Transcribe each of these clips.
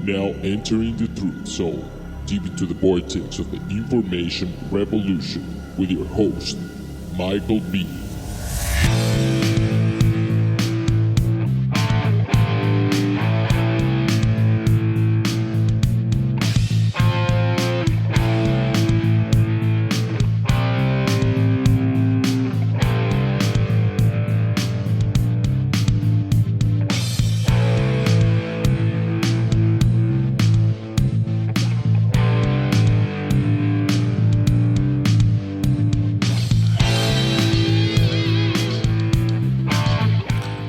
Now entering the truth zone, deep into the vortex of the information revolution with your host, Michael B.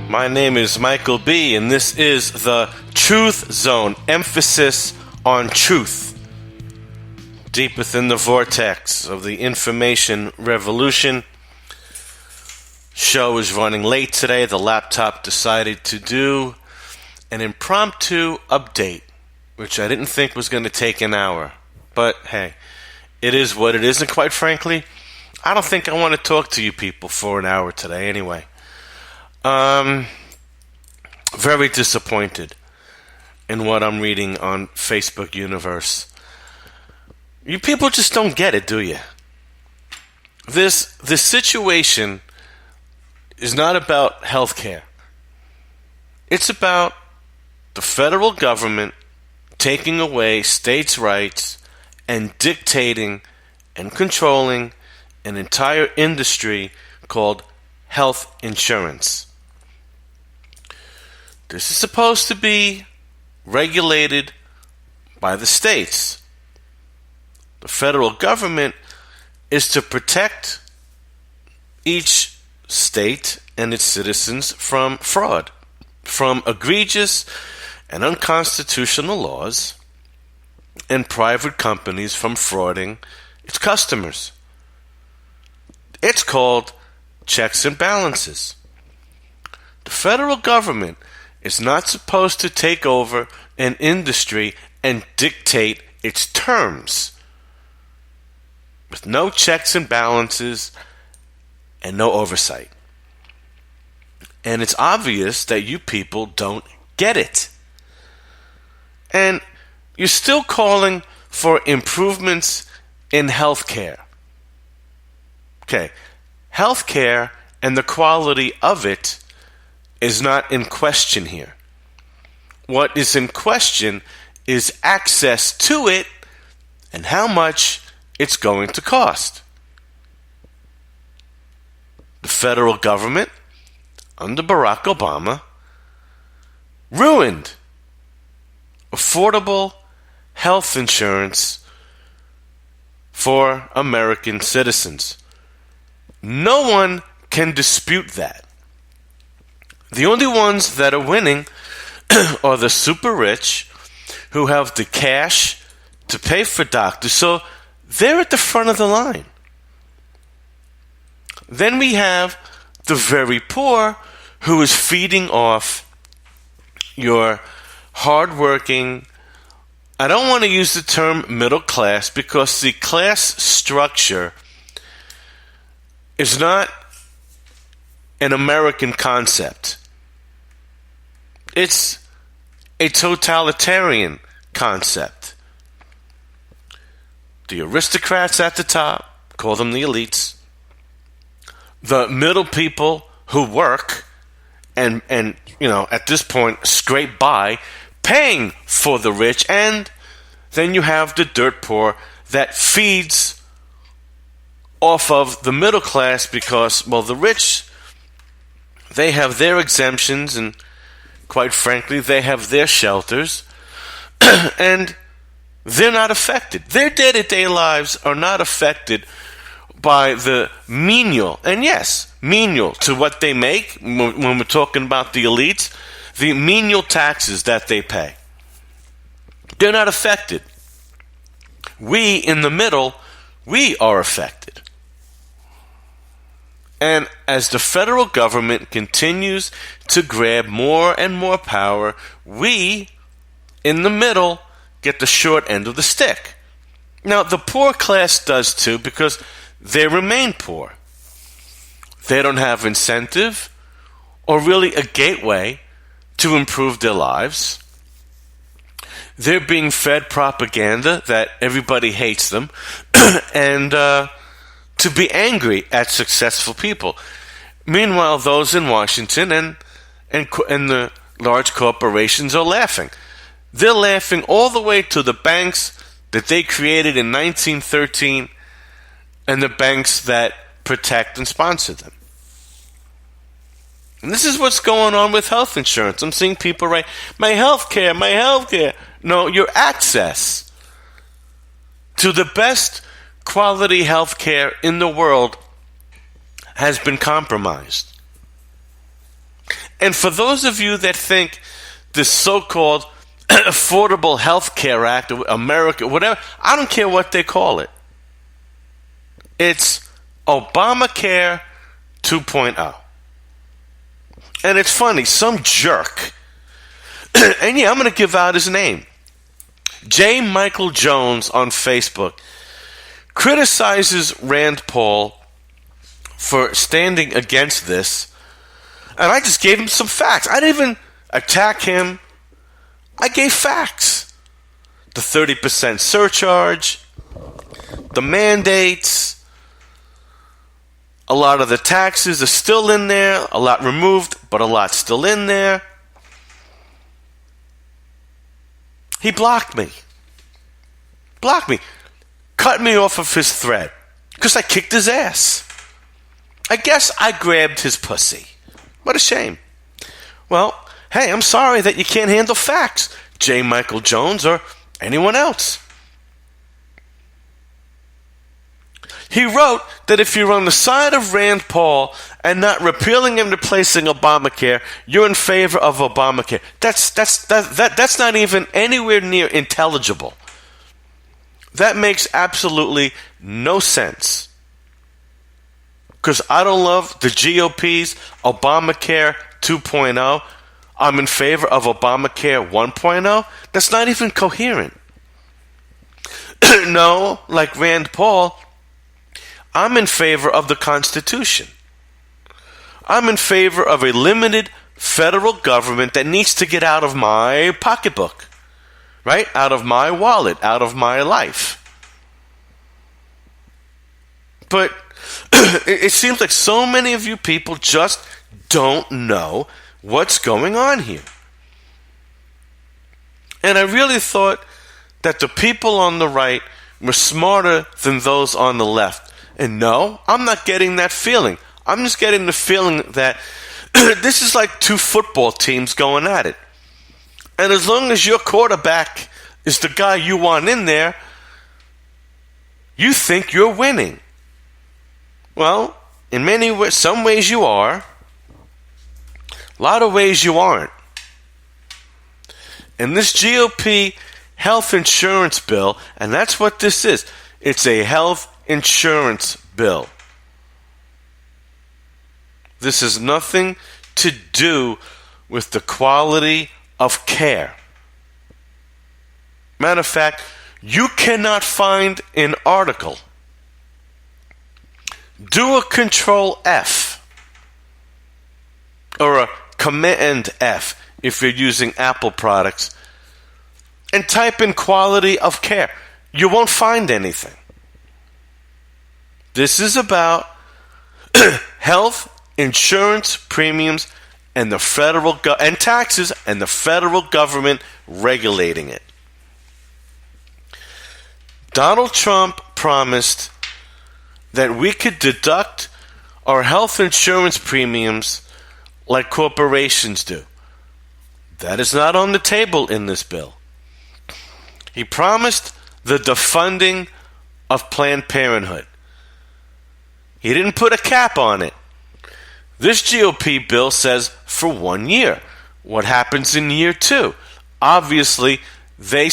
My name is Michael B., and this is the Truth Zone, emphasis on truth. Deep within the vortex of the information revolution. Show is running late today. The laptop decided to do an impromptu update, which I didn't think was going to take an hour. But hey, it is what it is, and quite frankly, I don't think I want to talk to you people for an hour today anyway. Very disappointed in what I'm reading on Facebook Universe. You people just don't get it, do you? This situation is not about healthcare. It's about the federal government taking away states' rights and dictating and controlling an entire industry called health insurance. This is supposed to be regulated by the states. The federal government is to protect each state and its citizens from fraud, from egregious and unconstitutional laws, and private companies from frauding its customers. It's called checks and balances. The federal government is not supposed to take over an industry and dictate its terms with no checks and balances and no oversight. And it's obvious that you people don't get it. And you're still calling for improvements in healthcare. Okay, healthcare and the quality of it is not in question here. What is in question is access to it and how much it's going to cost. The federal government, under Barack Obama, ruined affordable health insurance for American citizens. No one can dispute that. The only ones that are winning are the super rich who have the cash to pay for doctors, so they're at the front of the line. Then we have the very poor who is feeding off your hardworking, I don't want to use the term middle class because the class structure is not an American concept. It's a totalitarian concept. The aristocrats at the top, call them the elites. The middle people who work and at this point scrape by, paying for the rich, and then you have the dirt poor that feeds off of the middle class because, well, the rich, they have their exemptions and quite frankly, they have their shelters, and they're not affected. Their day-to-day lives are not affected by the menial, and yes, menial to what they make, when we're talking about the elites, the menial taxes that they pay. They're not affected. We in the middle, we are affected. And as the federal government continues to grab more and more power, we, in the middle, get the short end of the stick. Now, the poor class does too because they remain poor. They don't have incentive or really a gateway to improve their lives. they're being fed propaganda that everybody hates them and to be angry at successful people. Meanwhile, those in Washington and the large corporations are laughing. They're laughing all the way to the banks that they created in 1913 and the banks that protect and sponsor them. And this is what's going on with health insurance. I'm seeing people write, my health care. No, your access to the best quality health care in the world has been compromised. And for those of you that think this so-called Affordable Health Care Act, America, whatever, I don't care what they call it. It's Obamacare 2.0. And it's funny, some jerk, and yeah, I'm going to give out his name, J. Michael Jones on Facebook, criticizes Rand Paul for standing against this, and I just gave him some facts. I didn't even attack him. I gave facts. The 30% surcharge, the mandates, a lot of the taxes are still in there, a lot removed, but a lot still in there. He blocked me. Cut me off of his thread because I kicked his ass. I guess I grabbed his pussy. What a shame. Well, hey, I'm sorry that you can't handle facts, J. Michael Jones or anyone else. He wrote that if you're on the side of Rand Paul and not repealing and replacing Obamacare, you're in favor of Obamacare. That's not even anywhere near intelligible. That makes absolutely no sense. Because I don't love the GOP's Obamacare 2.0. I'm in favor of Obamacare 1.0. That's not even coherent. No, like Rand Paul, I'm in favor of the Constitution. I'm in favor of a limited federal government that needs to get out of my pocketbook, right? Out of my wallet, out of my life. But it seems like so many of you people just don't know what's going on here. And I really thought that the people on the right were smarter than those on the left. And no, I'm not getting that feeling. I'm just getting the feeling that this is like two football teams going at it. And as long as your quarterback is the guy you want in there, you think you're winning. Well, in many ways, some ways you are. A lot of ways you aren't. And this GOP health insurance bill, and that's what this is. It's a health insurance bill. This has nothing to do with the quality of care. Matter of fact, you cannot find an article. Do a Control F or a Command F if you're using Apple products and type in quality of care. You won't find anything. This is about health insurance premiums and the federal and taxes and the federal government regulating it. Donald Trump promised that we could deduct our health insurance premiums like corporations do. That is not on the table in this bill. He promised the defunding of Planned Parenthood. He didn't put a cap on it. This GOP bill says for 1 year. What happens in year 2? Obviously, they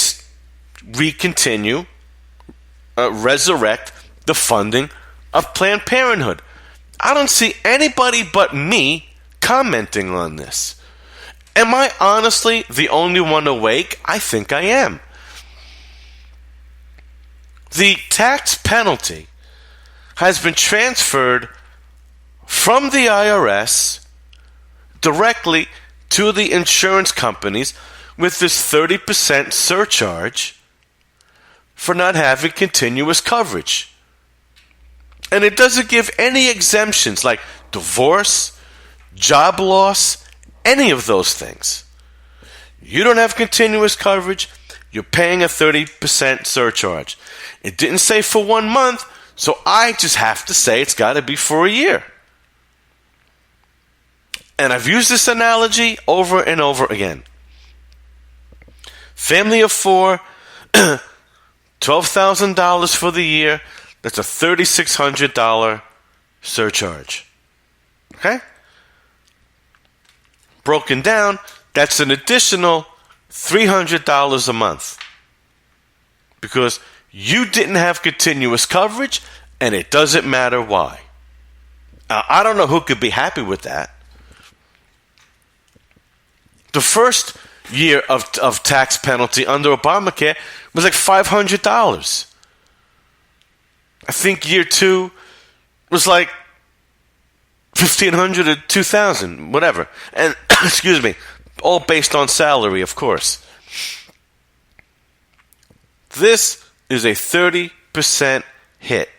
resurrect the funding of Planned Parenthood. I don't see anybody but me commenting on this. Am I honestly the only one awake? I think I am. The tax penalty has been transferred from the IRS directly to the insurance companies, with this 30% surcharge for not having continuous coverage. And it doesn't give any exemptions like divorce, job loss, any of those things. You don't have continuous coverage, you're paying a 30% surcharge. It didn't say for 1 month, so I just have to say it's got to be for a year. And I've used this analogy over and over again. Family of 4, $12,000 for the year, that's a $3,600 surcharge. Okay? Broken down, that's an additional $300 a month. Because you didn't have continuous coverage, and it doesn't matter why. Now, I don't know who could be happy with that. The first year of tax penalty under Obamacare was like $500. I think year 2 was like $1,500 or $2,000, whatever. And, excuse me, all based on salary, of course. This is a 30% hit.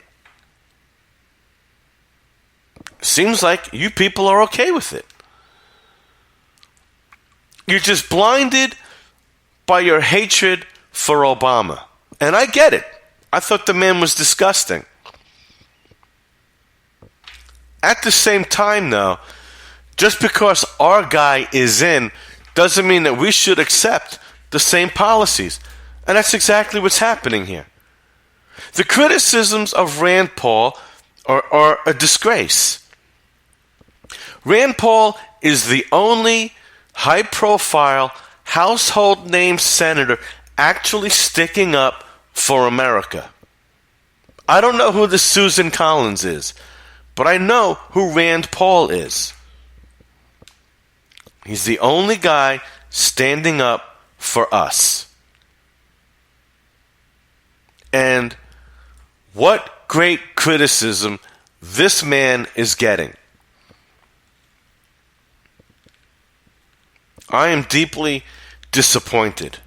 Seems like you people are okay with it. You're just blinded by your hatred for Obama. And I get it. I thought the man was disgusting. At the same time, though, just because our guy is in doesn't mean that we should accept the same policies. And that's exactly what's happening here. The criticisms of Rand Paul are a disgrace. Rand Paul is the only high-profile, household-name senator actually sticking up for America. I don't know who this Susan Collins is, but I know who Rand Paul is. He's the only guy standing up for us. And what great criticism this man is getting. I am deeply disappointed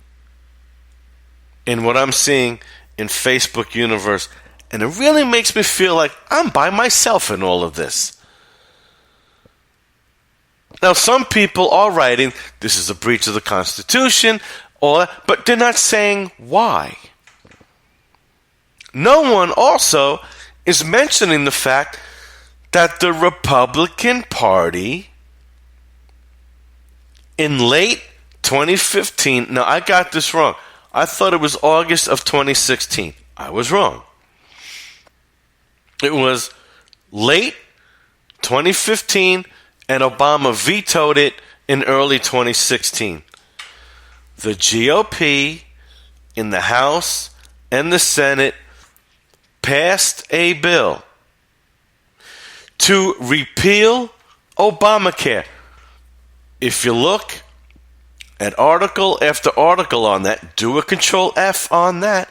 in what I'm seeing in Facebook universe, and it really makes me feel like I'm by myself in all of this. Now, some people are writing, this is a breach of the Constitution, but they're not saying why. No one also is mentioning the fact that the Republican Party in late 2015, now I got this wrong. I thought it was August of 2016. I was wrong. It was late 2015, and Obama vetoed it in early 2016. The GOP in the House and the Senate passed a bill to repeal Obamacare. If you look at article after article on that, do a Control F on that,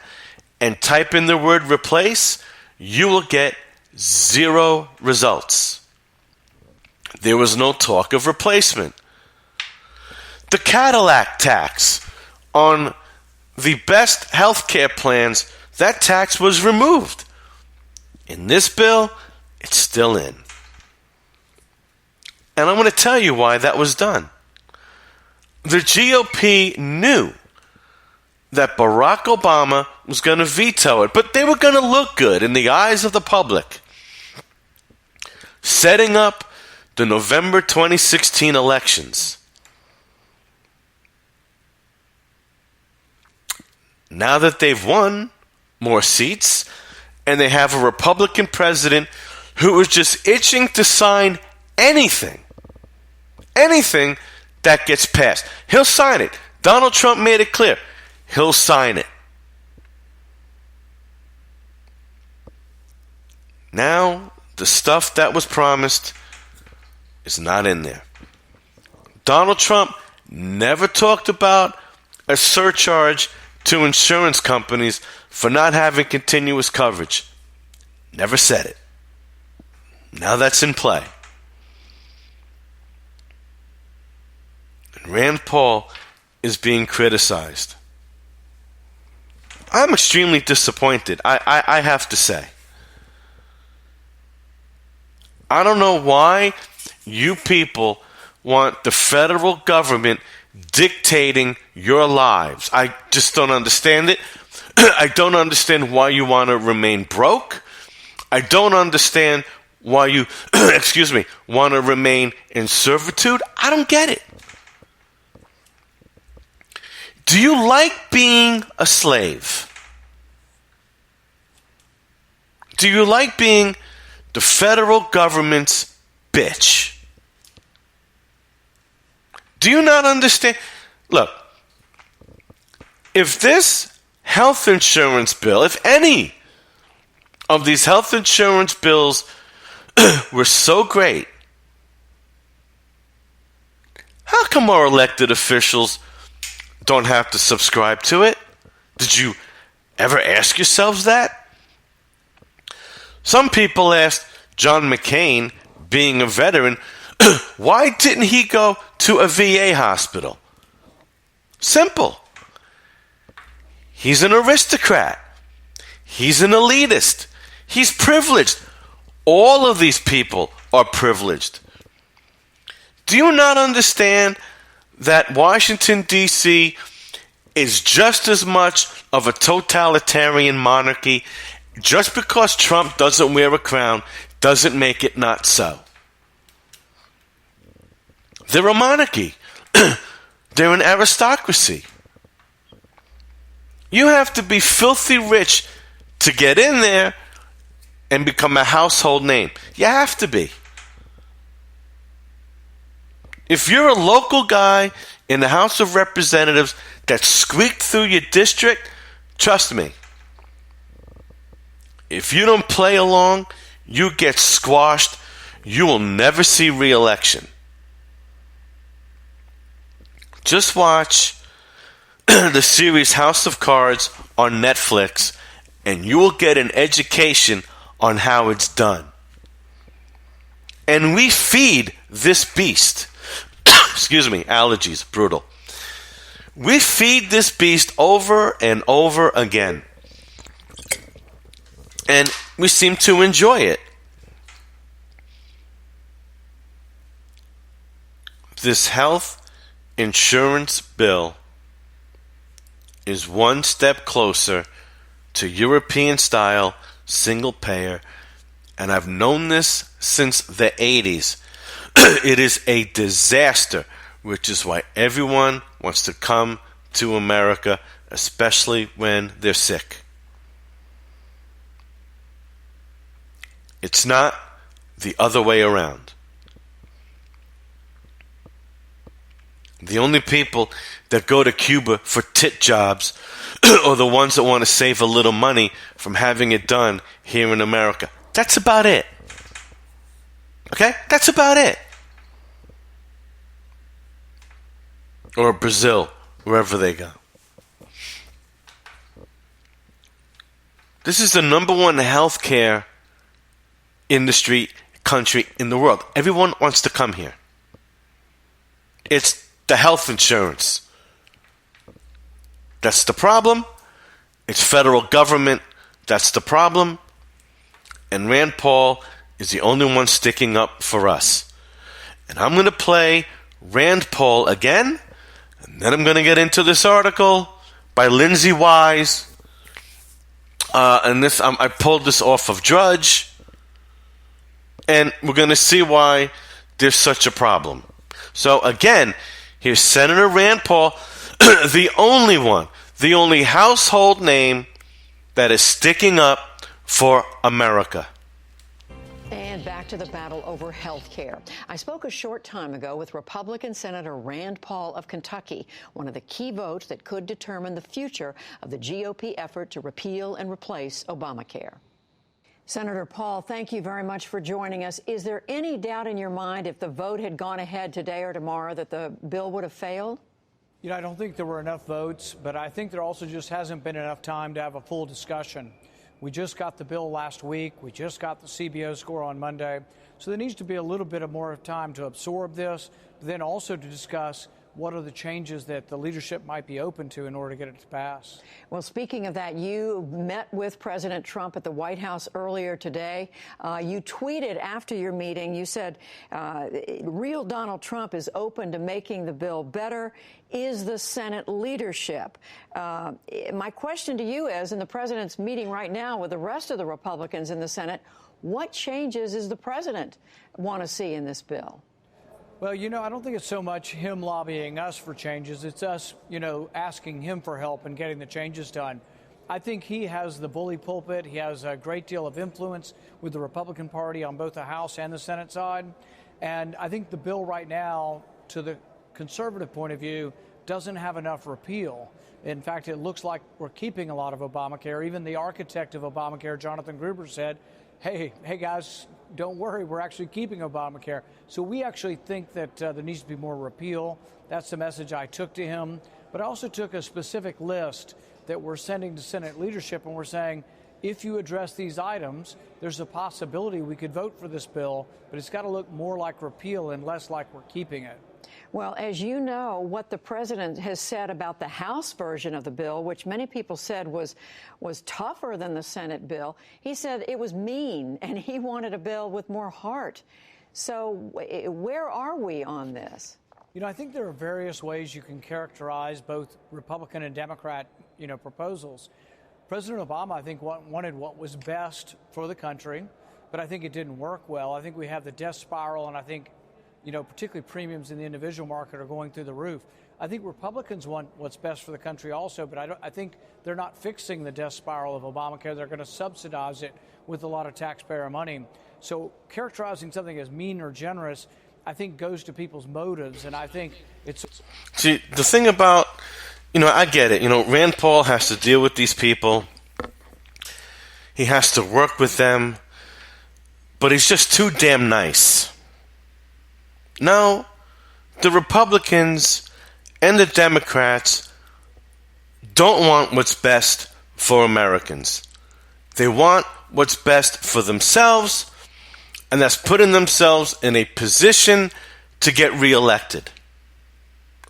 and type in the word replace, you will get 0 results. There was no talk of replacement. The Cadillac tax on the best health care plans, that tax was removed. In this bill, it's still in. And I'm going to tell you why that was done. The GOP knew that Barack Obama was going to veto it, but they were going to look good in the eyes of the public, setting up the November 2016 elections. Now that they've won more seats, and they have a Republican president who is just itching to sign anything that gets passed. He'll sign it. Donald Trump made it clear. He'll sign it. Now, the stuff that was promised is not in there. Donald Trump never talked about a surcharge to insurance companies for not having continuous coverage. Never said it. Now that's in play. And Rand Paul is being criticized. I'm extremely disappointed, I have to say. I don't know why you people want the federal government dictating your lives. I just don't understand it. I don't understand why you want to remain broke. I don't understand why you, want to remain in servitude. I don't get it. Do you like being a slave? Do you like being the federal government's bitch? Do you not understand? Look, if this health insurance bill, if any of these health insurance bills were so great, how come our elected officials don't have to subscribe to it? Did you ever ask yourselves that? Some people asked John McCain, being a veteran, why didn't he go to a VA hospital? Simple. He's an aristocrat. He's an elitist. He's privileged. All of these people are privileged. Do you not understand that Washington, D.C. is just as much of a totalitarian monarchy? Just because Trump doesn't wear a crown doesn't make it not so. They're a monarchy. They're an aristocracy. You have to be filthy rich to get in there and become a household name. You have to be. If you're a local guy in the House of Representatives that squeaked through your district, trust me, if you don't play along, you get squashed. You will never see re-election. Just watch the series House of Cards on Netflix, and you will get an education on how it's done. And we feed this beast. Excuse me, allergies, brutal. We feed this beast over and over again. And we seem to enjoy it. This health insurance bill is one step closer to European-style single-payer, and I've known this since the 80s. It is a disaster, which is why everyone wants to come to America, especially when they're sick. It's not the other way around. The only people that go to Cuba for tit jobs are the ones that want to save a little money from having it done here in America. That's about it. Okay? That's about it. Or Brazil, wherever they go. This is the number one healthcare industry country in the world. Everyone wants to come here. It's the health insurance. That's the problem. It's federal government. That's the problem. And Rand Paul is the only one sticking up for us. And I'm going to play Rand Paul again, and then I'm going to get into this article by Lindsay Wise. And this I pulled this off of Drudge. And we're going to see why there's such a problem. So again, here's Senator Rand Paul, the only one, the only household name that is sticking up for America. And back to the battle over health care. I spoke a short time ago with Republican Senator Rand Paul of Kentucky, one of the key votes that could determine the future of the GOP effort to repeal and replace Obamacare. Senator Paul, thank you very much for joining us. Is there any doubt in your mind if the vote had gone ahead today or tomorrow that the bill would have failed? You know, I don't think there were enough votes, but I think there also just hasn't been enough time to have a full discussion. We just got the bill last week. We just got the CBO score on Monday. So there needs to be a little bit of more time to absorb this, but then also to discuss what are the changes that the leadership might be open to in order to get it to pass. Well, speaking of that, you met with President Trump at the White House earlier today. You tweeted after your meeting, you said, real Donald Trump is open to making the bill better. Is the Senate leadership? My question to you is, in the president's meeting right now with the rest of the Republicans in the Senate, what changes does the president want to see in this bill? Well, I don't think it's so much him lobbying us for changes. It's us, asking him for help and getting the changes done. I think he has the bully pulpit. He has a great deal of influence with the Republican Party on both the House and the Senate side. And I think the bill right now, to the conservative point of view, doesn't have enough repeal. In fact, it looks like we're keeping a lot of Obamacare. Even the architect of Obamacare, Jonathan Gruber, said, hey guys, don't worry, we're actually keeping Obamacare. So we actually think that there needs to be more repeal. That's the message I took to him. But I also took a specific list that we're sending to Senate leadership, and we're saying, if you address these items, there's a possibility we could vote for this bill, but it's got to look more like repeal and less like we're keeping it. Well, as you know, what the president has said about the House version of the bill, which many people said was tougher than the Senate bill, he said it was mean and he wanted a bill with more heart. So where are we on this? I think there are various ways you can characterize both Republican and Democrat, proposals. President Obama, I think, wanted what was best for the country, but I think it didn't work well. I think we have the death spiral, and I think particularly premiums in the individual market are going through the roof. I think Republicans want what's best for the country also, but I think they're not fixing the death spiral of Obamacare. They're going to subsidize it with a lot of taxpayer money. So characterizing something as mean or generous, I think, goes to people's motives, and I think it's... See, the thing about, I get it. Rand Paul has to deal with these people. He has to work with them, but he's just too damn nice. No, the Republicans and the Democrats don't want what's best for Americans. They want what's best for themselves, and that's putting themselves in a position to get reelected.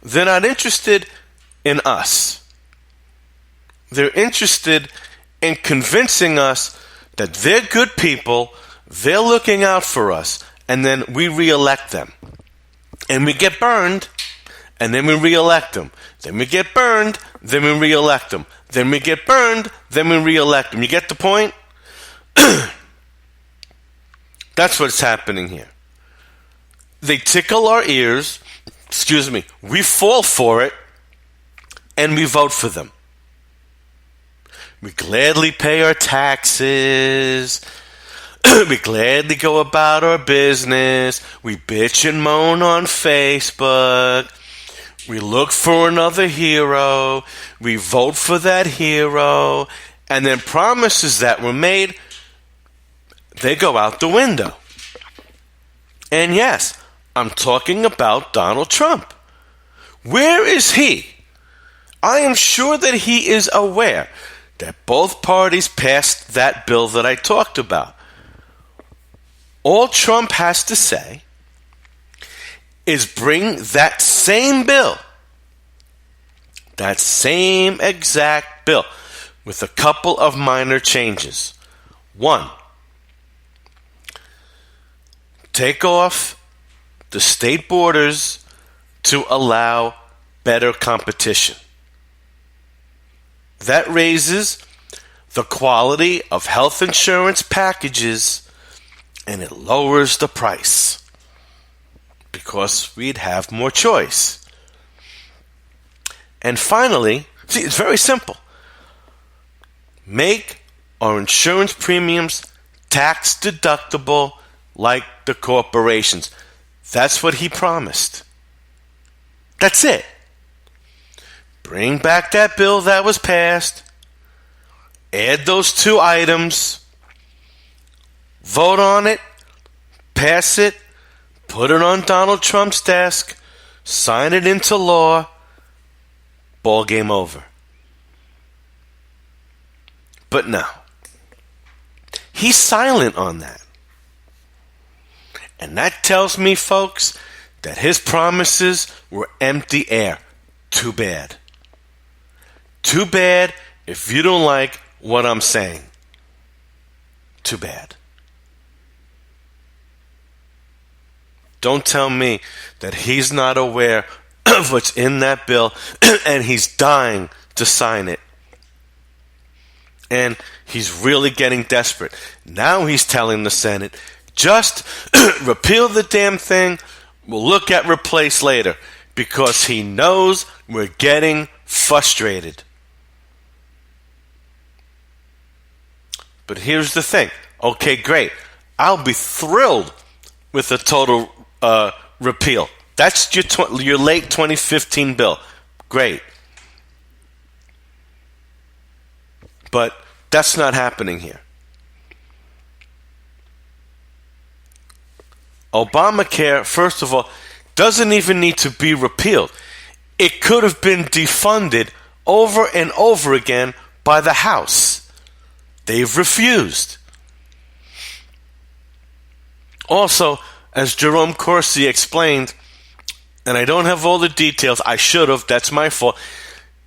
They're not interested in us. They're interested in convincing us that they're good people, they're looking out for us, and then we reelect them. And we get burned, and then we reelect them. Then we get burned, then we reelect them. Then we get burned, then we reelect them. You get the point? That's what's happening here. They tickle our ears, we fall for it, and we vote for them. We gladly pay our taxes. We gladly go about our business. We bitch and moan on Facebook. We look for another hero. We vote for that hero. And then promises that were made, they go out the window. And yes, I'm talking about Donald Trump. Where is he? I am sure that he is aware that both parties passed that bill that I talked about. All Trump has to say is bring that same bill, that same exact bill, with a couple of minor changes. One, take off the state borders to allow better competition. That raises the quality of health insurance packages, and it lowers the price because we'd have more choice. And finally, see, it's very simple. Make our insurance premiums tax deductible like the corporations. That's what he promised. That's it. Bring back that bill that was passed. Add those two items. Vote on it. Pass it. Put it on Donald Trump's desk. Sign it into law. Ball game over. But no. He's silent on that. And that tells me, folks, that his promises were empty air. Too bad. Too bad if you don't like what I'm saying. Too bad. Don't tell me that he's not aware of what's in that bill and he's dying to sign it. And he's really getting desperate. Now he's telling the Senate, just repeal the damn thing. We'll look at replace later, because he knows we're getting frustrated. But here's the thing. Okay, great. I'll be thrilled with a total repeal. That's your late 2015 bill. Great. But that's not happening here. Obamacare, first of all, doesn't even need to be repealed. It could have been defunded over and over again by the House. They've refused. Also, as Jerome Corsi explained, and I don't have all the details, I should have, that's my fault.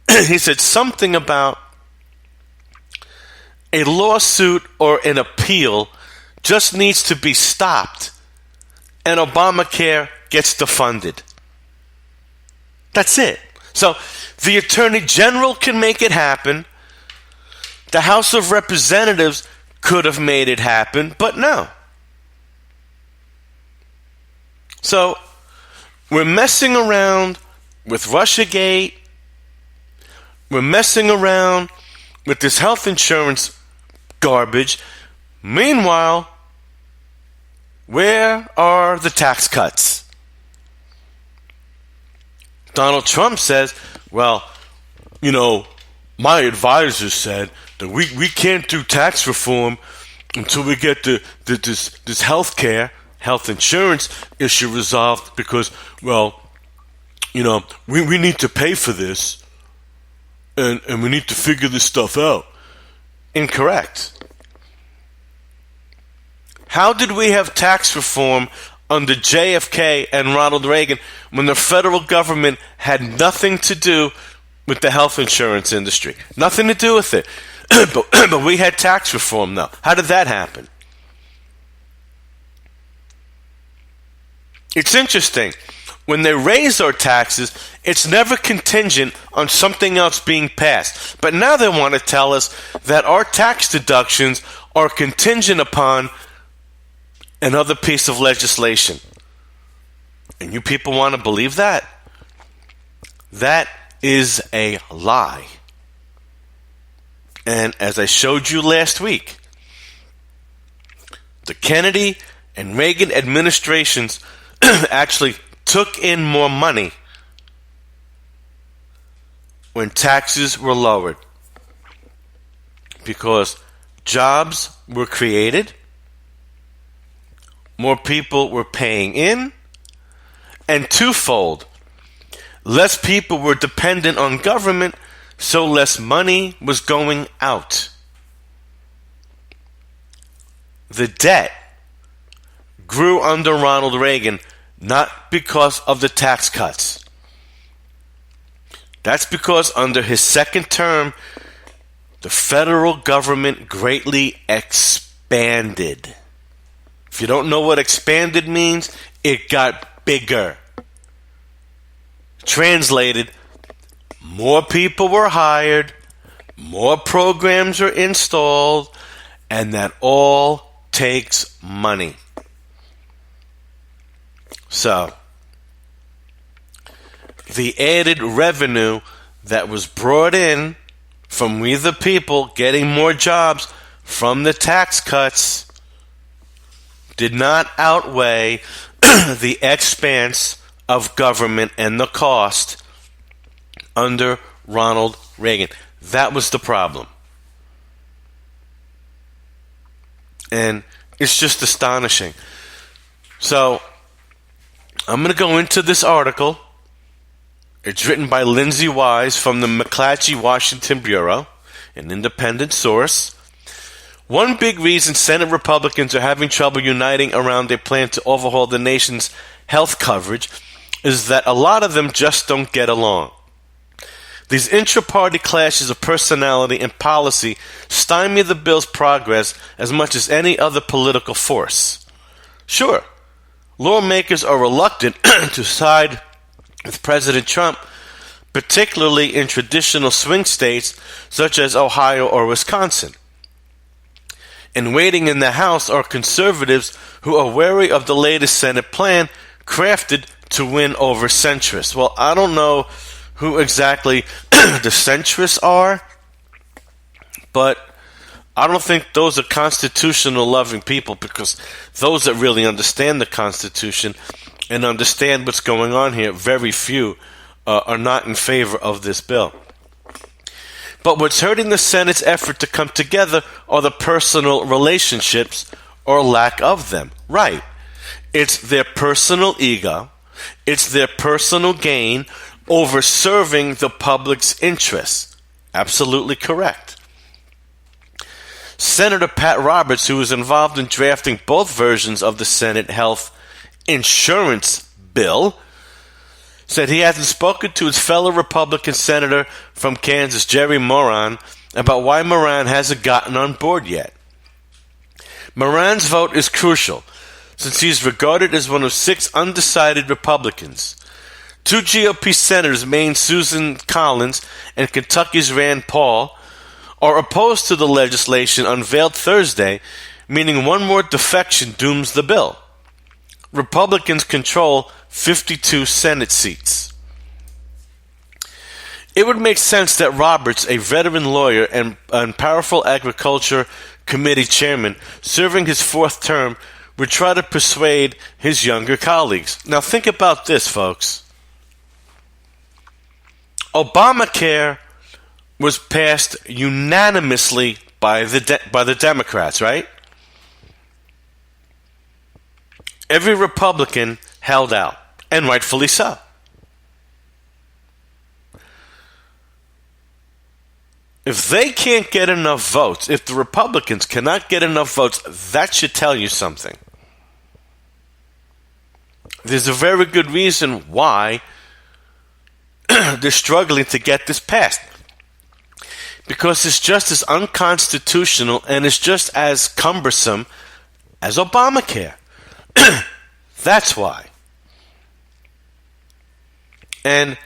He said something about a lawsuit or an appeal just needs to be stopped and Obamacare gets defunded. That's it. So the Attorney General can make it happen. The House of Representatives could have made it happen, but no. So we're messing around with Russiagate. We're messing around with this health insurance garbage. Meanwhile, where are the tax cuts? Donald Trump says, well, you know, my advisor said that we can't do tax reform until we get this health insurance issue resolved because, well, you know, we need to pay for this and we need to figure this stuff out. Incorrect. How did we have tax reform under JFK and Ronald Reagan when the federal government had nothing to do with the health insurance industry? Nothing to do with it. But we had tax reform now. How did that happen? It's interesting. When they raise our taxes, it's never contingent on something else being passed. But now they want to tell us that our tax deductions are contingent upon another piece of legislation. And you people want to believe that? That is a lie. And as I showed you last week, the Kennedy and Reagan administrations actually took in more money when taxes were lowered because jobs were created, more people were paying in, and twofold, less people were dependent on government, so less money was going out. The debt grew under Ronald Reagan not because of the tax cuts. That's because under his second term, the federal government greatly expanded. If you don't know what expanded means, it got bigger. Translated, more people were hired, more programs are installed, and that all takes money. So, the added revenue that was brought in from we the people getting more jobs from the tax cuts did not outweigh the expanse of government and the cost under Ronald Reagan. That was the problem. And it's just astonishing. So, I'm going to go into this article. It's written by Lindsay Wise from the McClatchy Washington Bureau, an independent source. One big reason Senate Republicans are having trouble uniting around their plan to overhaul the nation's health coverage is that a lot of them just don't get along. These intra-party clashes of personality and policy stymie the bill's progress as much as any other political force. Sure, lawmakers are reluctant to side with President Trump, particularly in traditional swing states such as Ohio or Wisconsin. And waiting in the House are conservatives who are wary of the latest Senate plan crafted to win over centrists. Well, I don't know who exactly the centrists are, but I don't think those are constitutional-loving people, because those that really understand the Constitution and understand what's going on here, very few are not in favor of this bill. But what's hurting the Senate's effort to come together are the personal relationships or lack of them. Right. It's their personal ego. It's their personal gain over serving the public's interests. Absolutely correct. Senator Pat Roberts, who was involved in drafting both versions of the Senate Health Insurance bill, said he hasn't spoken to his fellow Republican senator from Kansas, Jerry Moran, about why Moran hasn't gotten on board yet. Moran's vote is crucial, since he's regarded as one of 6 undecided Republicans. 2 GOP senators, Maine's Susan Collins and Kentucky's Rand Paul, are opposed to the legislation unveiled Thursday, meaning one more defection dooms the bill. Republicans control 52 Senate seats. It would make sense that Roberts, a veteran lawyer and powerful Agriculture Committee chairman, serving his 4th term, would try to persuade his younger colleagues. Now think about this, folks. Obamacare was passed unanimously by the Democrats, right? Every Republican held out, and rightfully so. If they can't get enough votes, if the Republicans cannot get enough votes, that should tell you something. There's a very good reason why they're struggling to get this passed. Because it's just as unconstitutional and it's just as cumbersome as Obamacare. That's why. And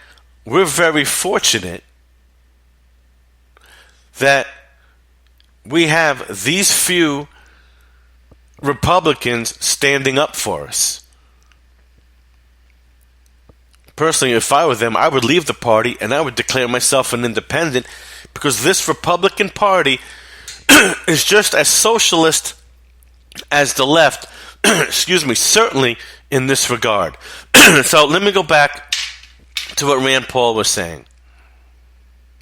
we're very fortunate that we have these few Republicans standing up for us. Personally, if I were them, I would leave the party and I would declare myself an independent, because this Republican Party is just as socialist as the left, excuse me, certainly in this regard. So let me go back to what Rand Paul was saying,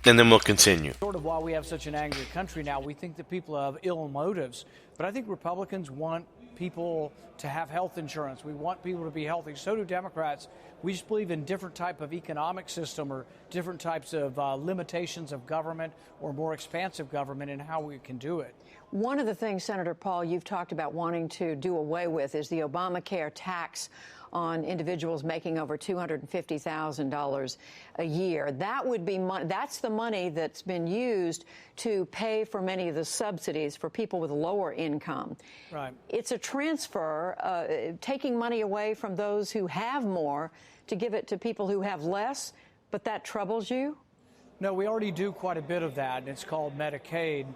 and then we'll continue. Sort of why we have such an angry country now. We think that people have ill motives, but I think Republicans want people to have health insurance. We want people to be healthy. So do Democrats. We just believe in different type of economic system, or different types of limitations of government, or more expansive government, and how we can do it. One of the things, Senator Paul, you've talked about wanting to do away with is the Obamacare tax on individuals making over $250,000 a year. That would be that's the money that's been used to pay for many of the subsidies for people with lower income. Right. It's a transfer, taking money away from those who have more to give it to people who have less, but that troubles you? No, we already do quite a bit of that, and it's called Medicaid.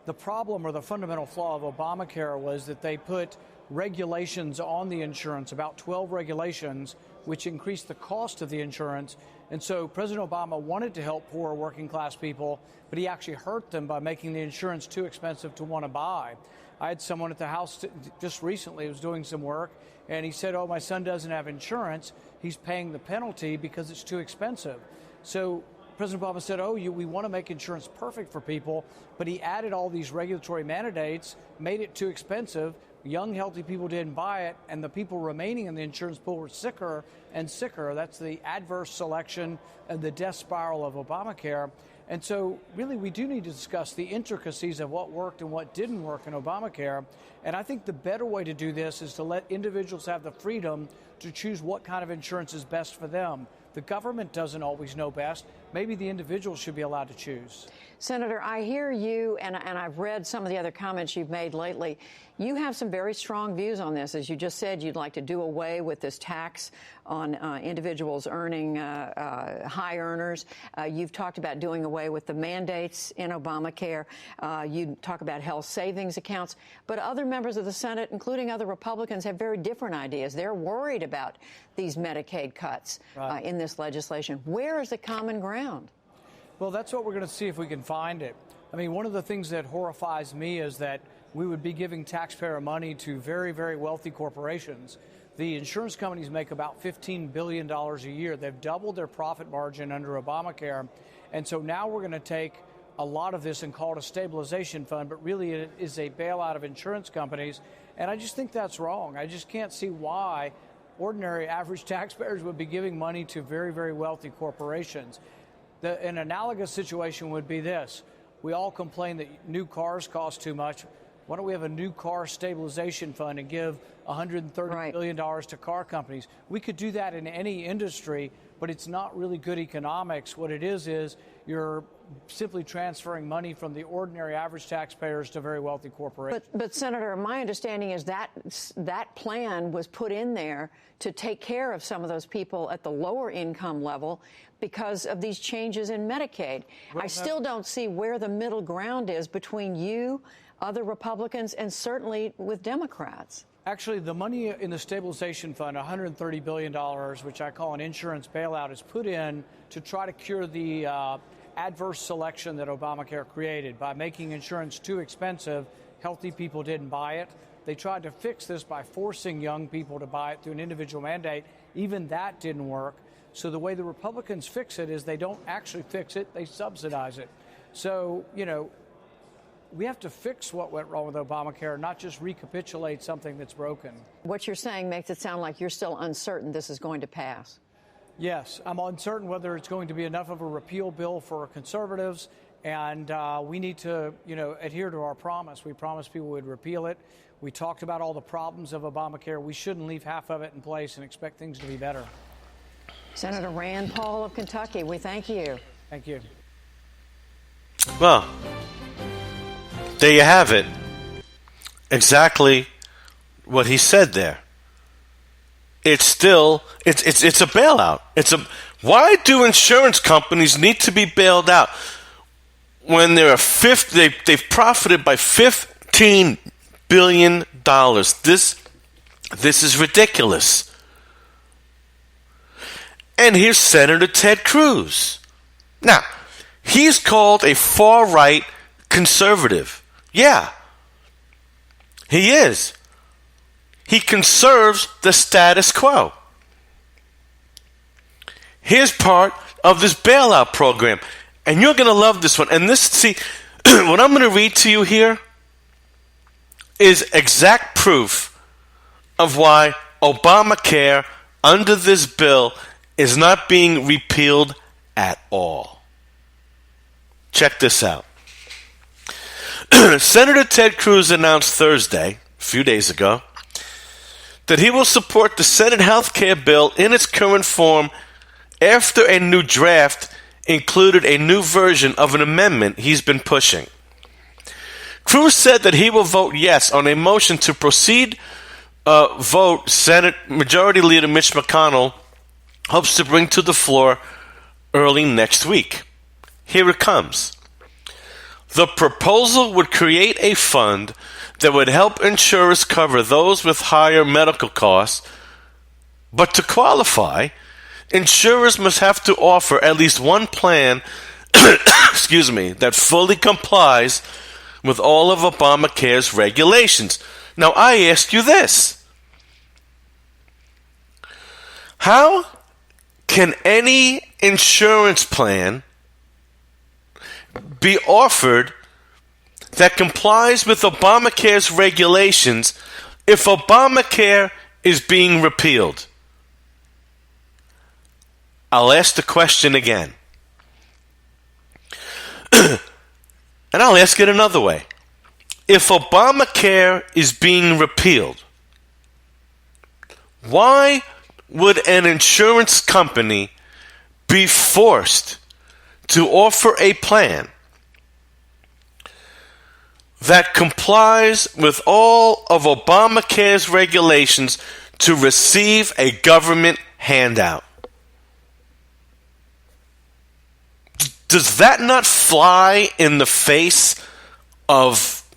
The problem, or the fundamental flaw of Obamacare, was that they put regulations on the insurance, about 12 regulations, which increased the cost of the insurance. And so President Obama wanted to help poor working class people, but he actually hurt them by making the insurance too expensive to want to buy. I had someone at the house just recently who was doing some work, and he said, oh, my son doesn't have insurance. He's paying the penalty because it's too expensive. So President Obama said, we want to make insurance perfect for people, but he added all these regulatory mandates, made it too expensive. Young, healthy people didn't buy it, and the people remaining in the insurance pool were sicker and sicker. That's the adverse selection and the death spiral of Obamacare. And so really we do need to discuss the intricacies of what worked and what didn't work in Obamacare. And I think the better way to do this is to let individuals have the freedom to choose what kind of insurance is best for them. The government doesn't always know best. Maybe the individual should be allowed to choose. Senator, I hear you, and I've read some of the other comments you've made lately. You have some very strong views on this. As you just said, you'd like to do away with this tax on individuals earning high earners. You've talked about doing away with the mandates in Obamacare. You talk about health savings accounts. But other members of the Senate, including other Republicans, have very different ideas. They're worried about these Medicaid cuts in this legislation. Where is the common ground? Well, that's what we're going to see if we can find it. I mean, one of the things that horrifies me is that we would be giving taxpayer money to very, very wealthy corporations. The insurance companies make about $15 billion a year. They've doubled their profit margin under Obamacare. And so now we're going to take a lot of this and call it a stabilization fund, but really it is a bailout of insurance companies. And I just think that's wrong. I just can't see why ordinary average taxpayers would be giving money to very, very wealthy corporations. An analogous situation would be this. We all complain that new cars cost too much. Why don't we have a new car stabilization fund and give $130 billion to car companies? We could do that in any industry, but it's not really good economics. What it is you're simply transferring money from the ordinary average taxpayers to very wealthy corporations. But Senator, my understanding is that that plan was put in there to take care of some of those people at the lower income level because of these changes in Medicaid. I still don't see where the middle ground is between you, other Republicans, and certainly with Democrats. Actually, the money in the stabilization fund, $130 billion, which I call an insurance bailout, is put in to try to cure the adverse selection that Obamacare created. By making insurance too expensive, healthy people didn't buy it. They tried to fix this by forcing young people to buy it through an individual mandate. Even that didn't work. So the way the Republicans fix it is they don't actually fix it, they subsidize it. So, we have to fix what went wrong with Obamacare, not just recapitulate something that's broken. What you're saying makes it sound like you're still uncertain this is going to pass. Yes, I'm uncertain whether it's going to be enough of a repeal bill for conservatives, and we need to, adhere to our promise. We promised people we'd repeal it. We talked about all the problems of Obamacare. We shouldn't leave half of it in place and expect things to be better. Senator Rand Paul of Kentucky, we thank you. Thank you. Well, there you have it. Exactly what he said there. It's a bailout. Why do insurance companies need to be bailed out when they've profited by $15 billion? This is ridiculous. And here's Senator Ted Cruz. Now, he's called a far-right conservative. Yeah, he is. He conserves the status quo. Here's part of this bailout program. And you're going to love this one. And what I'm going to read to you here is exact proof of why Obamacare under this bill is not being repealed at all. Check this out. Senator Ted Cruz announced Thursday, a few days ago, that he will support the Senate health care bill in its current form after a new draft included a new version of an amendment he's been pushing. Cruz said that he will vote yes on a motion to proceed vote Senate Majority Leader Mitch McConnell hopes to bring to the floor early next week. Here it comes. The proposal would create a fund that would help insurers cover those with higher medical costs, but to qualify, insurers must have to offer at least one plan that fully complies with all of Obamacare's regulations. Now, I ask you this. How can any insurance plan be offered that complies with Obamacare's regulations if Obamacare is being repealed? I'll ask the question again. And I'll ask it another way. If Obamacare is being repealed, why would an insurance company be forced to offer a plan that complies with all of Obamacare's regulations to receive a government handout? Does that not fly in the face of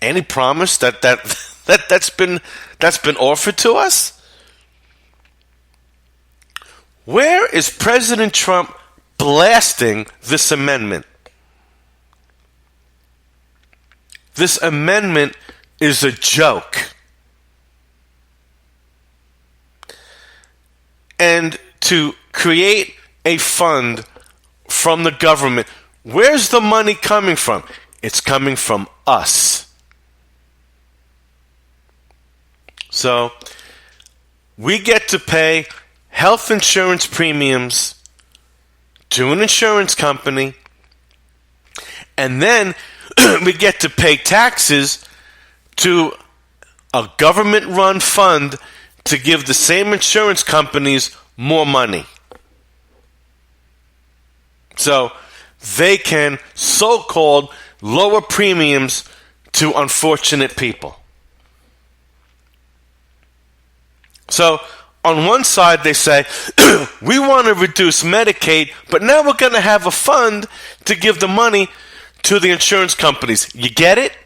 any promise that's been offered to us? Where is President Trump blasting this amendment? This amendment is a joke. And to create a fund from the government, where's the money coming from? It's coming from us. So, we get to pay health insurance premiums to an insurance company, and then we get to pay taxes to a government-run fund to give the same insurance companies more money. So they can so-called lower premiums to unfortunate people. So on one side they say, we want to reduce Medicaid, but now we're going to have a fund to give the money to the insurance companies. You get it?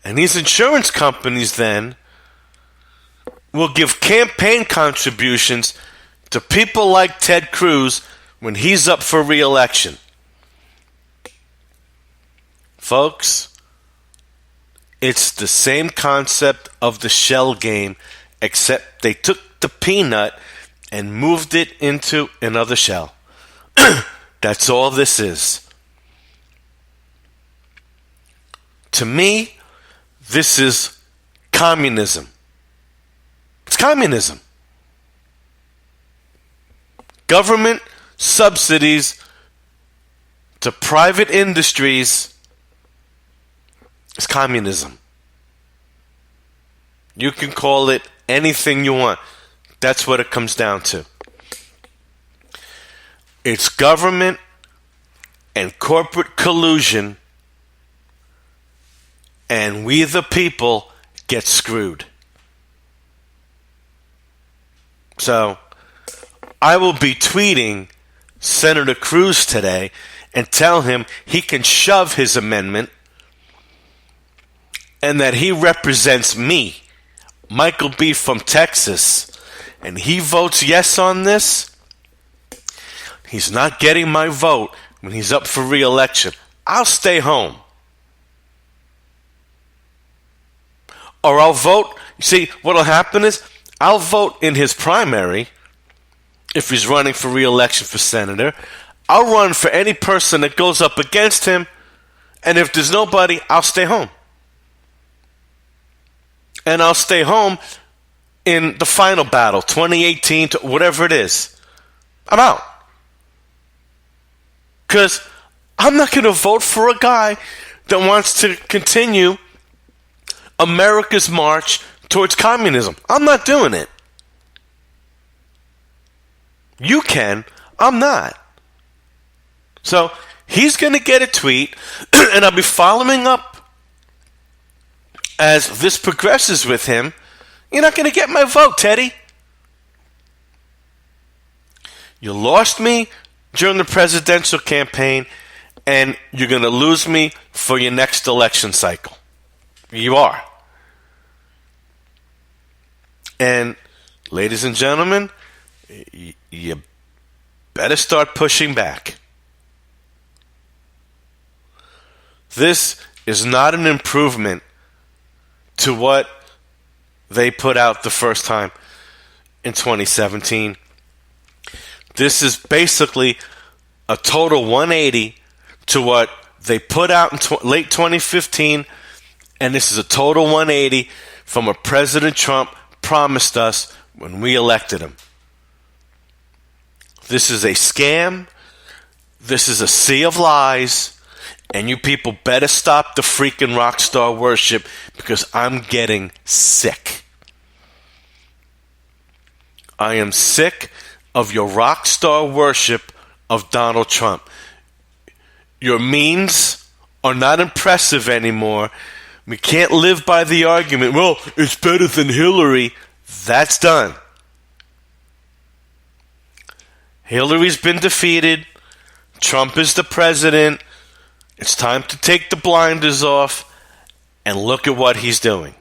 And these insurance companies then will give campaign contributions to people like Ted Cruz when he's up for re-election. Folks, it's the same concept of the shell game, except they took the peanut and moved it into another shell. That's all this is. To me, this is communism. It's communism. Government subsidies to private industries is communism. You can call it anything you want. That's what it comes down to. It's government and corporate collusion, and we the people get screwed. So, I will be tweeting Senator Cruz today and tell him he can shove his amendment and that he represents me, Michael B. from Texas, and he votes yes on this. He's not getting my vote when he's up for re-election. I'll stay home. Or I'll vote. See, what'll happen is I'll vote in his primary if he's running for re-election for senator. I'll run for any person that goes up against him, and if there's nobody, I'll stay home. And I'll stay home in the final battle, 2018, to whatever it is. I'm out. Because I'm not going to vote for a guy that wants to continue America's march towards communism. I'm not doing it. You can. I'm not. So he's going to get a tweet, and I'll be following up as this progresses with him. You're not going to get my vote, Teddy. You lost me during the presidential campaign, and you're going to lose me for your next election cycle. You are. And, ladies and gentlemen, you better start pushing back. This is not an improvement to what they put out the first time in 2017. This is basically a total 180 to what they put out in late 2015, and this is a total 180 from what President Trump promised us when we elected him. This is a scam. This is a sea of lies, and you people better stop the freaking rock star worship because I'm getting sick. I am sick of your rock star worship of Donald Trump. Your memes are not impressive anymore. We can't live by the argument, well, it's better than Hillary. That's done. Hillary's been defeated. Trump is the president. It's time to take the blinders off and look at what he's doing.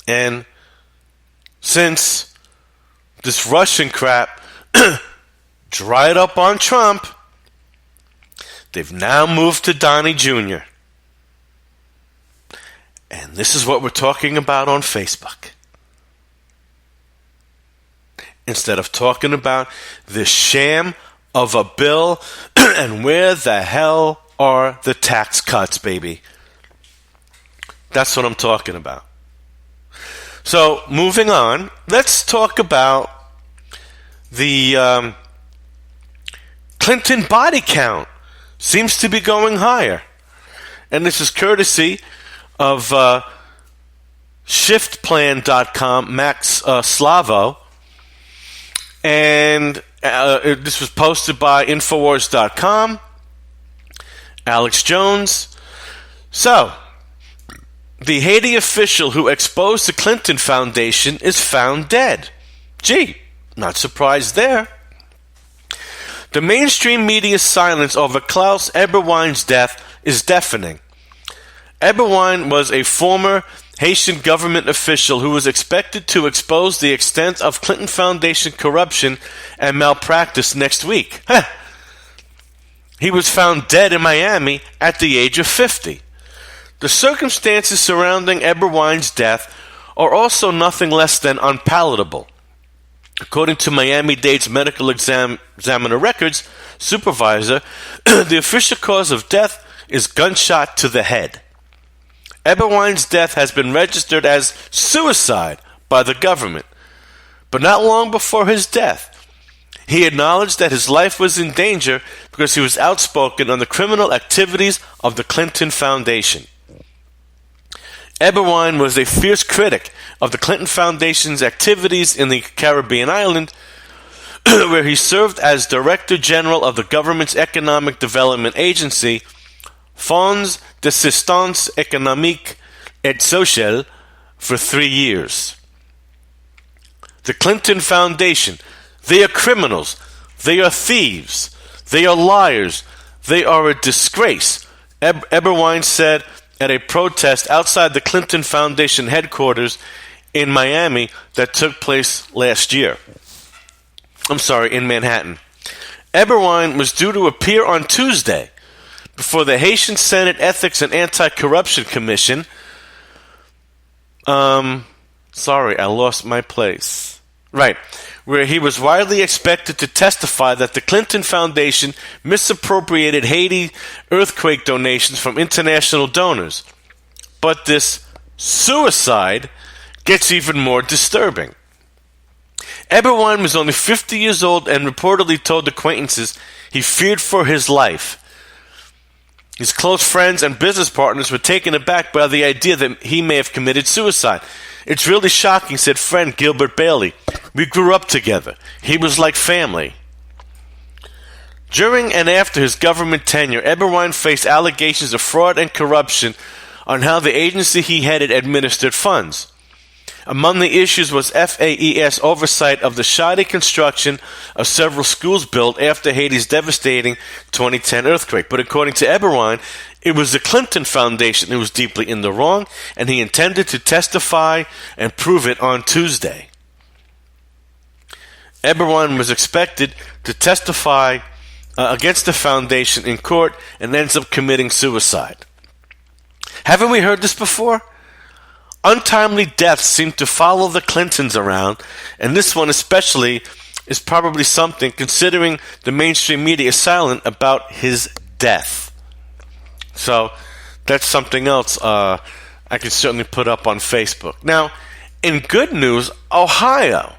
And since this Russian crap dried up on Trump, they've now moved to Donnie Jr. And this is what we're talking about on Facebook. Instead of talking about this sham of a bill and where the hell are the tax cuts, baby? That's what I'm talking about. So, moving on, let's talk about the Clinton body count. Seems to be going higher. And this is courtesy of shiftplan.com, Max Slavo. And this was posted by Infowars.com, Alex Jones. So, the Haiti official who exposed the Clinton Foundation is found dead. Gee, not surprised there. The mainstream media's silence over Klaus Eberwein's death is deafening. Eberwein was a former Haitian government official who was expected to expose the extent of Clinton Foundation corruption and malpractice next week. He was found dead in Miami at the age of 50. The circumstances surrounding Eberwein's death are also nothing less than unpalatable. According to Miami-Dade's medical examiner records supervisor, the official cause of death is gunshot to the head. Eberwein's death has been registered as suicide by the government. But not long before his death, he acknowledged that his life was in danger because he was outspoken on the criminal activities of the Clinton Foundation. Eberwein was a fierce critic of the Clinton Foundation's activities in the Caribbean island, where he served as Director General of the government's Economic Development Agency, Fonds d'Assistance Économique et Sociale, for 3 years. The Clinton Foundation, they are criminals, they are thieves, they are liars, they are a disgrace, Eberwein said at a protest outside the Clinton Foundation headquarters in Miami that took place last year. In Manhattan. Eberwein was due to appear on Tuesday before the Haitian Senate Ethics and Anti-Corruption Commission. I lost my place. Right. Where he was widely expected to testify that the Clinton Foundation misappropriated Haiti earthquake donations from international donors. But this suicide gets even more disturbing. Eberwein was only 50 years old and reportedly told acquaintances he feared for his life. His close friends and business partners were taken aback by the idea that he may have committed suicide. It's really shocking, said friend Gilbert Bailey. We grew up together. He was like family. During and after his government tenure, Eberwein faced allegations of fraud and corruption on how the agency he headed administered funds. Among the issues was FAES oversight of the shoddy construction of several schools built after Haiti's devastating 2010 earthquake. But according to Eberwein, it was the Clinton Foundation who was deeply in the wrong, and he intended to testify and prove it on Tuesday. Eberwein was expected to testify against the foundation in court and ends up committing suicide. Haven't we heard this before? Untimely deaths seem to follow the Clintons around, and this one especially is probably something considering the mainstream media is silent about his death. So that's something else I could certainly put up on Facebook. Now, in good news, Ohio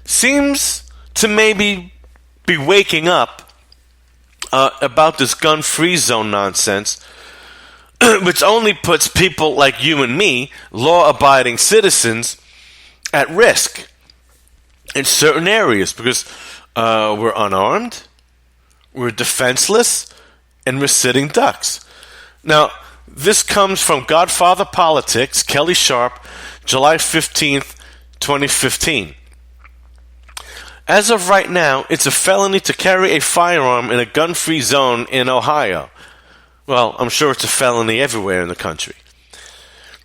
seems to maybe be waking up about this gun-free zone nonsense, which only puts people like you and me, law-abiding citizens, at risk in certain areas because we're unarmed, we're defenseless, and we're sitting ducks. Now, this comes from Godfather Politics, Kelly Sharp, July 15th, 2015. As of right now, it's a felony to carry a firearm in a gun-free zone in Ohio. Well, I'm sure it's a felony everywhere in the country.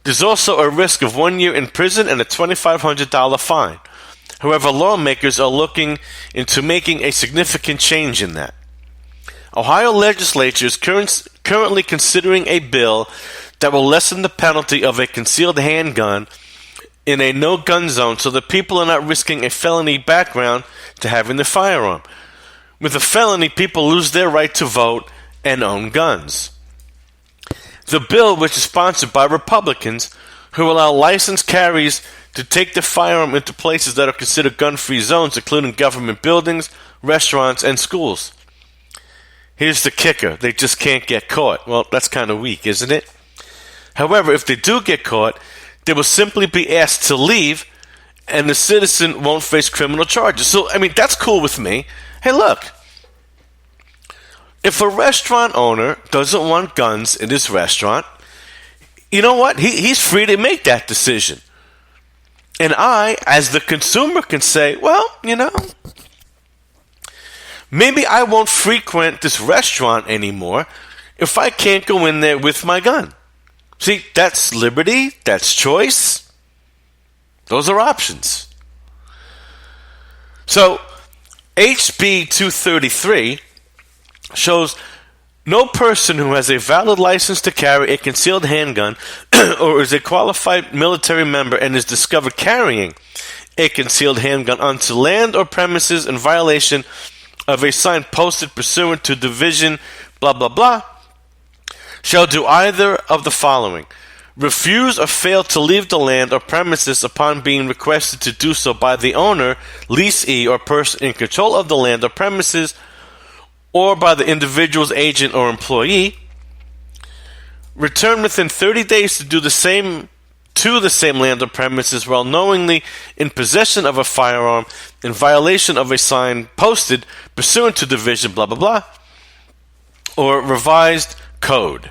There's also a risk of 1 year in prison and a $2,500 fine. However, lawmakers are looking into making a significant change in that. Ohio legislature is currently considering a bill that will lessen the penalty of a concealed handgun in a no-gun zone so that people are not risking a felony background to having the firearm. With a felony, people lose their right to vote and own guns. The bill, which is sponsored by Republicans, who allow licensed carriers to take the firearm into places that are considered gun-free zones, including government buildings, restaurants, and schools. Here's the kicker. They just can't get caught. Well, that's kind of weak, isn't it? However, if they do get caught, they will simply be asked to leave, and the citizen won't face criminal charges. So, I mean, that's cool with me. Hey, look. If a restaurant owner doesn't want guns in his restaurant, you know what? He's free to make that decision. And I, as the consumer, can say, well, you know, maybe I won't frequent this restaurant anymore if I can't go in there with my gun. See, that's liberty, that's choice. Those are options. So, HB 233 shows no person who has a valid license to carry a concealed handgun or is a qualified military member and is discovered carrying a concealed handgun onto land or premises in violation of a sign posted pursuant to division blah blah blah shall do either of the following: refuse or fail to leave the land or premises upon being requested to do so by the owner, leasee, or person in control of the land or premises, or by the individual's agent or employee. Return within 30 days to do the same to the same land or premises while knowingly in possession of a firearm in violation of a sign posted pursuant to division blah blah blah or revised code.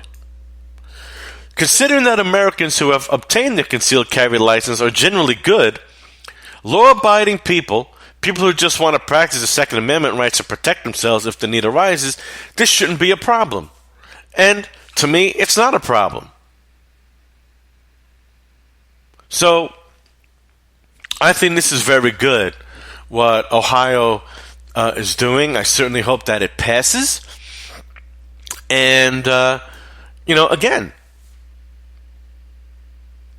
Considering that Americans who have obtained their concealed carry license are generally good, law-abiding people who just want to practice the Second Amendment rights to protect themselves if the need arises, this shouldn't be a problem. And to me, it's not a problem. So, I think this is very good, what Ohio is doing. I certainly hope that it passes. And, again,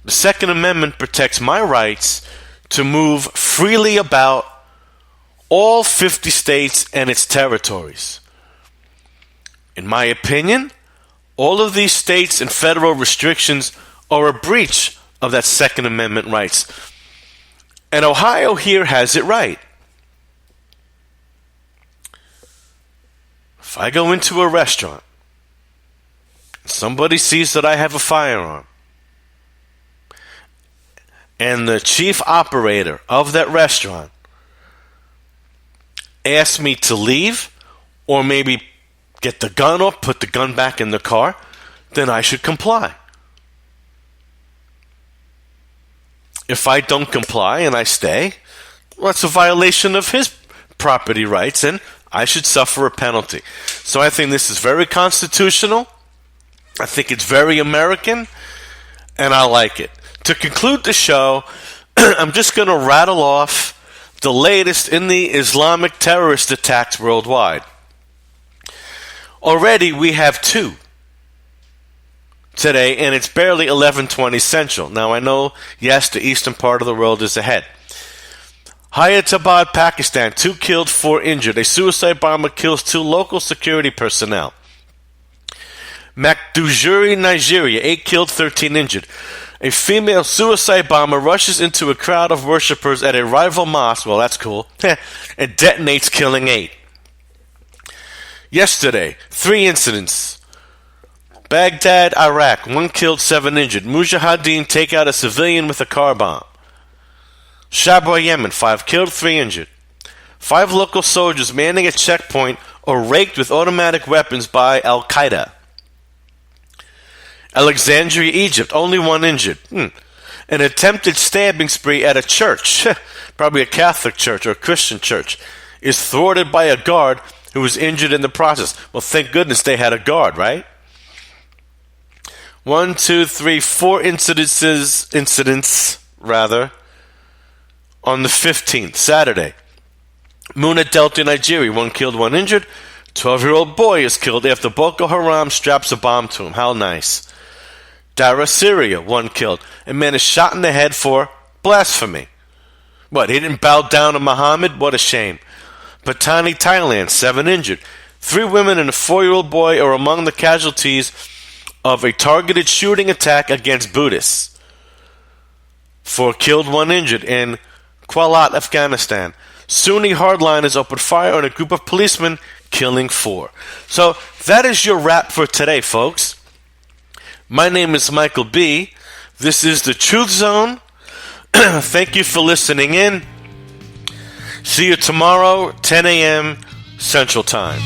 the Second Amendment protects my rights to move freely about all 50 states and its territories. In my opinion, all of these states and federal restrictions are a breach of that Second Amendment rights. And Ohio here has it right. If I go into a restaurant, somebody sees that I have a firearm, and the chief operator of that restaurant asks me to leave or maybe get the gun or put the gun back in the car, then I should comply. If I don't comply and I stay, well, that's a violation of his property rights and I should suffer a penalty. So I think this is very constitutional. I think it's very American, and I like it. To conclude the show, I'm just going to rattle off the latest in the Islamic terrorist attacks worldwide. Already we have 2 today, and it's barely 11:20 Central. Now I know, yes, the eastern part of the world is ahead. Hyderabad, Pakistan, 2 killed, 4 injured. A suicide bomber kills 2 local security personnel. Maiduguri, Nigeria, 8 killed, 13 injured. A female suicide bomber rushes into a crowd of worshippers at a rival mosque, well, that's cool, and detonates, killing 8. Yesterday, 3 incidents. Baghdad, Iraq, 1 killed, 7 injured. Mujahideen take out a civilian with a car bomb. Shabwa, Yemen, 5 killed, 3 injured. 5 local soldiers manning a checkpoint are raked with automatic weapons by Al-Qaeda. Alexandria, Egypt, only 1 injured. An attempted stabbing spree at a church, probably a Catholic church or a Christian church, is thwarted by a guard who was injured in the process. Well, thank goodness they had a guard, right? 4 incidents on the 15th, Saturday. Muna Delta, Nigeria, 1 killed, 1 injured. 12-year-old boy is killed after Boko Haram straps a bomb to him. How nice. Dara, Syria, 1 killed. A man is shot in the head for blasphemy. What, he didn't bow down to Muhammad? What a shame. Patani, Thailand, 7 injured. 3 women and a 4-year-old boy are among the casualties of a targeted shooting attack against Buddhists. 4 killed, 1 injured in Kuwait, Afghanistan. Sunni hardliners opened fire on a group of policemen, killing 4. So that is your wrap for today, folks. My name is Michael B. This is the Truth Zone. Thank you for listening in. See you tomorrow, 10 a.m. Central Time.